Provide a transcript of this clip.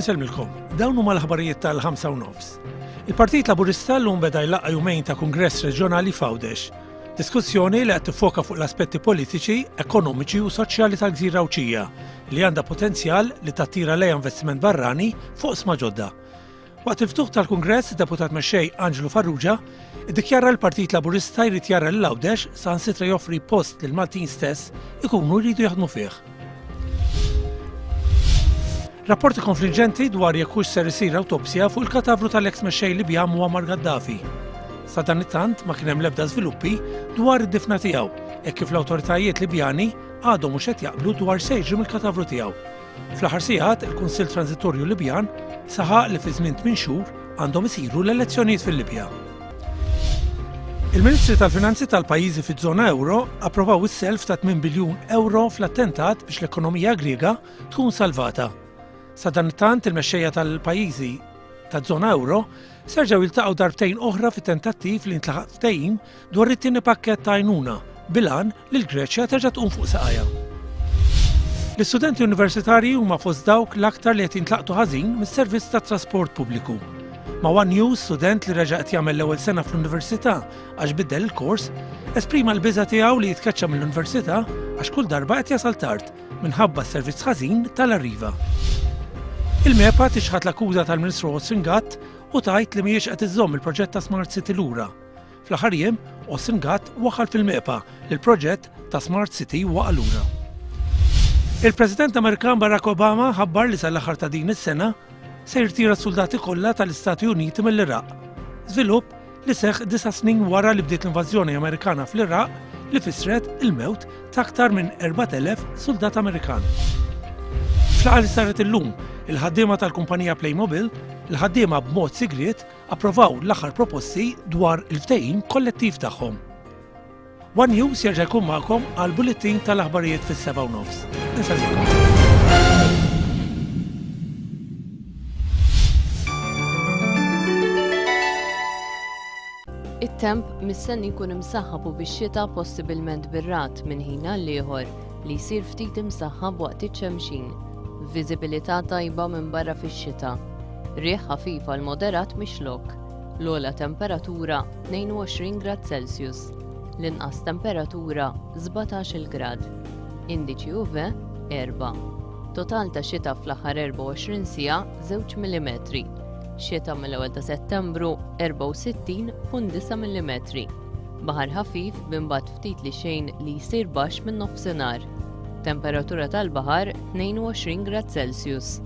Niselmilkom, dawn huma l-aħbarijiet tal-5:30. Il-Partit Laburista llum beda jlaqqa jumejn ta' Kungress Reġjonali f'Għawdex. Diskussjoni li qed tiffoka fuq l-aspetti politiċi, ekonomiċi u soċjali tal-Gżira Awċija li għandha potenzjal li tattira lejha investiment barrani fuq sma ġodda. Waqt il-ftuħ tal-Kungress, id-deputat mexxej Anġlu Farrugia iddikjara l-Partit Laburista jrid jara l-Għawdex sansitra joffri post lil Maltin stess ikunu jridu jaħdmu fih. Rapporti konfliġenti dwar jekk hux ser isir awtopsja fuq il-katavru tal-eks mexxej Libjan Muammar Gaddafi. Sa dan it-tant ma kien hemm l-ebda żviluppi dwar id-difna tiegħu, hekk kif l-awtoritajiet Libjani għadhom mhux qed jaqblu dwar se jiġri mill-katavru tiegħu. Fl-aħħar sigħat, il-Kunsill Transitorju Libjan saħaq li fi żmien 8 xhur għandhom isiru l-elezzjonijiet fil-Libja. Il-Ministri tal-Finanzi tal-pajjiżi fiż-żona euro approvaw is-self ta' 8 biljun euro fl-attentat biex l-ekonomija Griega tkun salvata. Sa dan it-tant il-mexxejja tal-pajjiżi taż-żona euro serġgħu jiltaqgħu darbtejn oħra fit-tentattiv li ntlaħaq ftehim dwar it-tieni pakkett ta' għajnuna bilan li l-Greċja terġa' tqum fuq saqajja. L-istudenti universitarji huma fost dawk l-aktar li qed jintlaqtu ħażin mis-servizz tat-trasport pubbliku. Ma' One News, student li reġa' qed jagħmel l-ewwel sena fl-università għax biddel il-kors, esprima l-biża' tiegħu li jitkaċċa mill-università għax kull darba qed jasal tard minħabba s-servizz ħażin tal-Arriva. Il-MEPA tixħat l-akkuża tal-Ministru Ossingat u tajt li mhijiex qed iżżomm il-proġett ta' Smart City lura. Fl-aħħar jiem, Ossingat waħal fil-MEPA li l-proġett ta' Smart City waqa' lura. Il-President Amerikan Barack Obama ħabbar li sal-aħħar ta' din is-sena se jirtira s-soldati kollha tal-Istati Uniti mill-Iraq. Żvilupp li seħħ 9 snin wara li bdiet l-invażjoni Amerikana fl-Iraq li fissret il-mewt ta' aktar minn 4,000 soldat Amerikan. Fl-laqgħa li saret illum, il-ħaddiema tal-kumpanija Playmobil, il-ħaddiema b'mod sigriet approvaw l-aħħar proposti dwar il-ftehim kollettiv tagħhom. One News jerġa' jkun magħkom għal bulletin tal-aħbarijiet fis-7:30. Nisalmilkom. It-temp mistenni jkun imsaħħab u bix-xita possibilment bir-rat minn ħin għal ieħor li jsir ftit imsaħħab waqt iċ-ċemxin. Viżibilità tajba minn barra fix-xita. Riħ ħafif għal moderat mixlok. L-ogħla temperatura 22 grad Celsius. L-inqas temperatura 17 grad. Indiċi UV 4. Total ta' xita fl-aħħar 24 siegħa 2 millimetri. Xita mill-ewwel ta' Settembru 64.9 millimetri. Baħar ħafif b'imbagħad ftit li xejn li jsir baxx minn nofsinhar. Temperatura tal-baħar 22 grad Celsius.